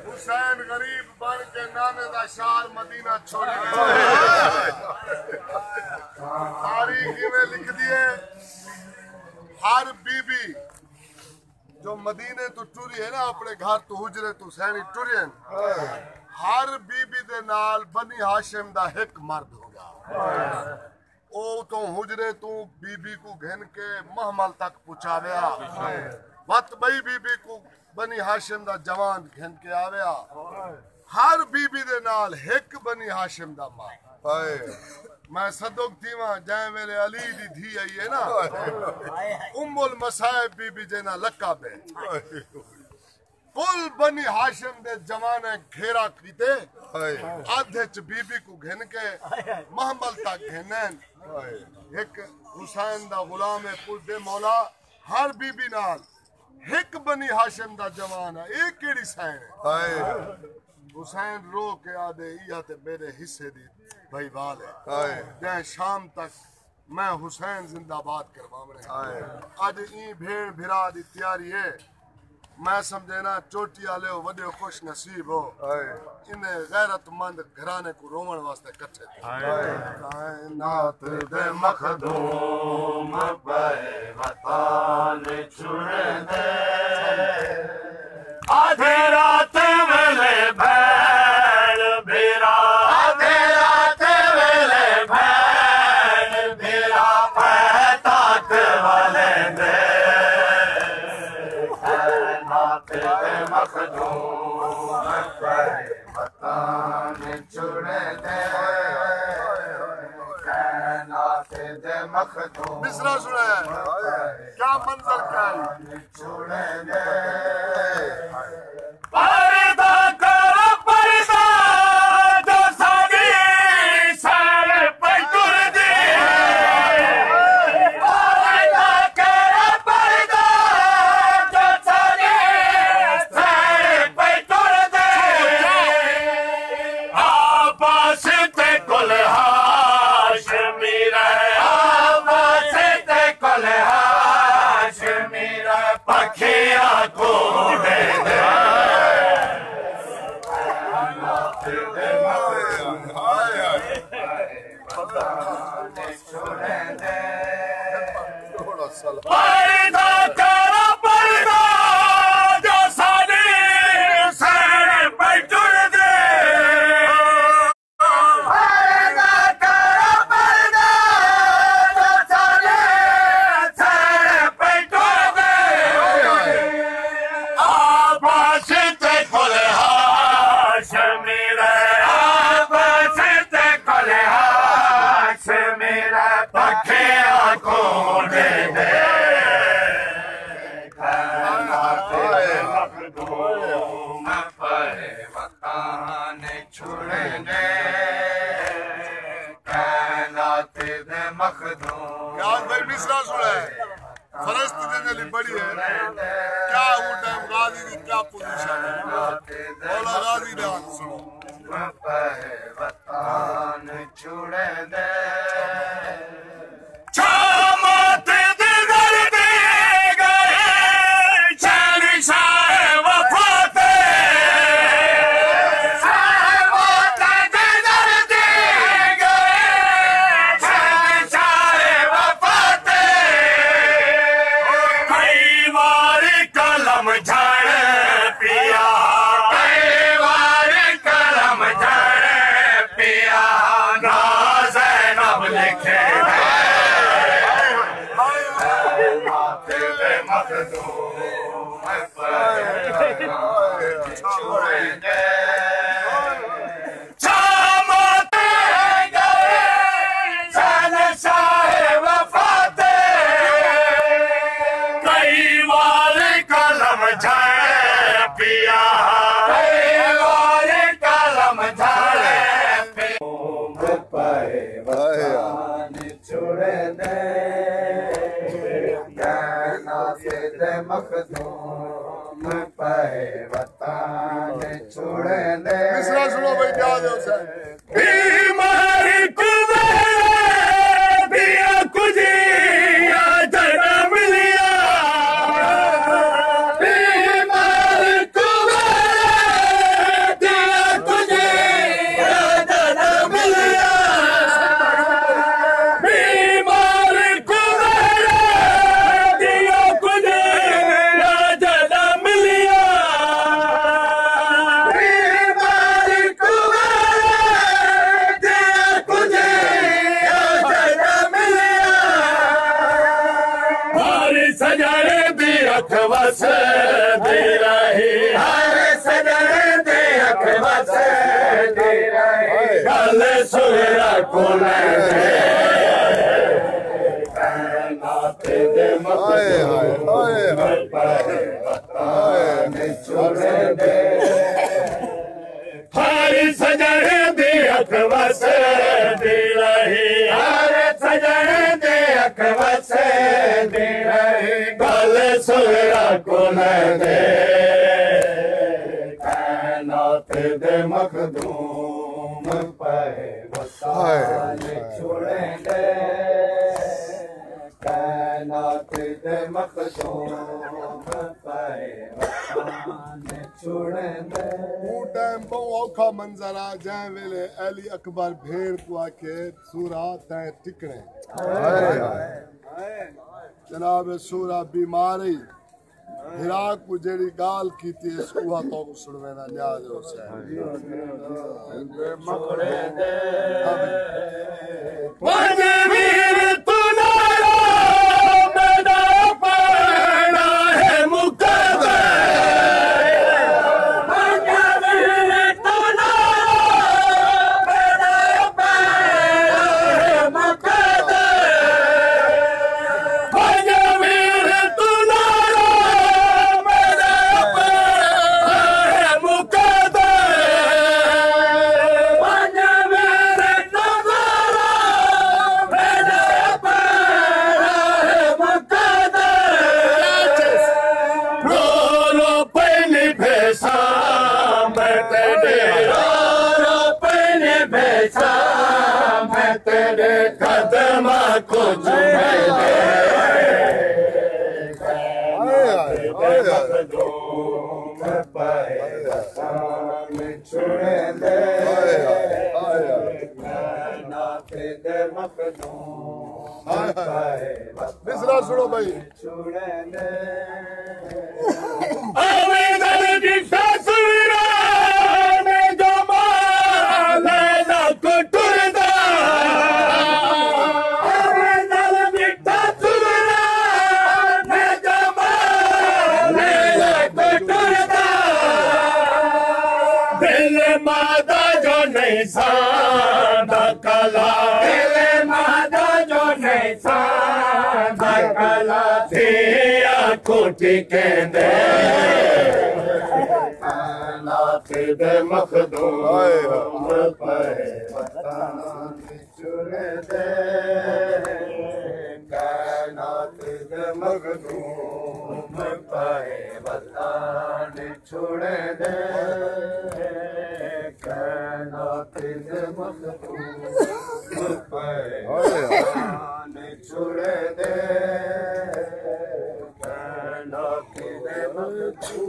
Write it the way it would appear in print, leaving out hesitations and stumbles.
हुसैन गरीब बन के नाने दा शार मदीना छोड़ी तारीख में लिख दिए। हर बीबी जो मदीने तो टुरी है ना, अपने घर तो हुजरे तो सैनी टुरी है, हर बीबी दे नाल बनी हाशिम दा एक मर्द होगा। ओ तो हुजरे तू बीबी को घिन के महमल तक पुचाव्या, वत बई बीबी को बनी हाशिम दा जवान घिन के आव्या। हर बीबी दे नाल एक बनी हाशिम दा मां। मैं सदुक थी वहां जै मेरे अली दी धी आई है ना, उम्मुल मसाइब बीबी जेना लकब है। कुल बनी हाशिम दे जमाने घेरा कीते, आधे च बीबी को घिन के महमल तक घिनन। एक हुसैन दा गुलाम है पुल दे मौला, हर बीबी नाल एक बनी हाशिम दा जवान है। एक केड़ी सैन है? हुसैन रो के आदे इया ते मेरे हिस्से दी भाई वाल है। जै शाम तक मैं हुसैन जिंदाबाद करवावने। अज ई भेड़ भिरा दी तैयारी है। मैं समझे ना चोटी वाले हो वड्डे खुश नसीब हो, इन्हें गैरतमंद घराने को रोवण वास्ते कट्ठे कायनात दे मखदूम बे वतन छुड़े दे, आधी रात वेले भैन भिरा, आधी रात वेले भैन भिरा पैताक वाले दे, मखदूम पे वतन छुड़े दे, कायनात दे मखदूम। मिसरा सुना है क्या मंजर क्या छुड़े दे, पर्दा कर पर्दा जो सागी सर पे तुर दे, पर्दा कर पर्दा जो सागी सर पे तुर दे, आबास ते कुल हाशमी रे, आबास ते कुल हाशमी रे, पखिया को दे दे, पर्दा कर पर्दा जो सानी सर पे तुर दे, पर्दा कर पर्दा जो सानी सर पे तुर दे, आबास ते कुल हाशमी रे, आबास ते कुल हाशमी रे, पखिया को दे दे, मखदूम पे वतन छुड़े दे, कायनात दे मखदूम। यार भाई मिसरा सुना है, फरस्त देने ली बड़ी है क्या वो टाइम गाजी दी क्या पोजीशन है, मौला गाजी ने हाथ सुनो पे वतन छुड़े दे, छामत दे दर्द गए शहंशाह वफाते, छामत दे दर्द गए शहंशाह वफाते, कई बार कलम झड़ पिया, कई बार कलम झड़ पिया, ना ज़ैनब लिखे मखदूम पे छुड़े दे, छामत गए शहंशाह वफाते, कई बार कलम झड़ पिया, कई बार कलम झड़ पिया, वतन छुड़े दे, कायनात दे मखदूम। पे वतन छोड़े दे। मिसरा सुनो भाई, क्या दो से बीमारी दिया कुछ जन्म लिया। बीमारी दिया कुछ जन्म लिया। बीमारी दिया कुछ जन्म लिया। बीमारी सजने दी अखवस दे रही। हर सजने दी अखवस दे रही। गल सुरा को नाते दे छोड़े दे। हर सजने दी अखवस दे रही। हर सजने दी अखवस दे रही। गल सुरा को दे कायनात दे मखदूम पे वतन छोड़े दे। कायनात दे मखदूम पे वतन छोड़े दे। टाइम बहु औखा मंजर आ जै वेले अली अकबर भेड़ को आके सूरा तै टिकने। जनाब सूरा बीमारी हिराक को जेड़ी गाल की थी इसको तो सुनवेना न्याज हो से छोड़े दे। तेरे कदम को चूमे दे। मखदूम पे वतन छोड़े दे। कायनात दे मखदूम पे मिसरा सुनो भाई। छोड़े दे। मादा जो नहीं सादा कला। मादा जो नहीं सादा कला। दिया कोटि कहते कायनात दे मखदूम पे वतन छोड़े दे। कायनात दे मखदूम पे वतन छोड़े दे। कायनात दे मखदूम पे वतन छोड़े दे। कायनात दे मखदूम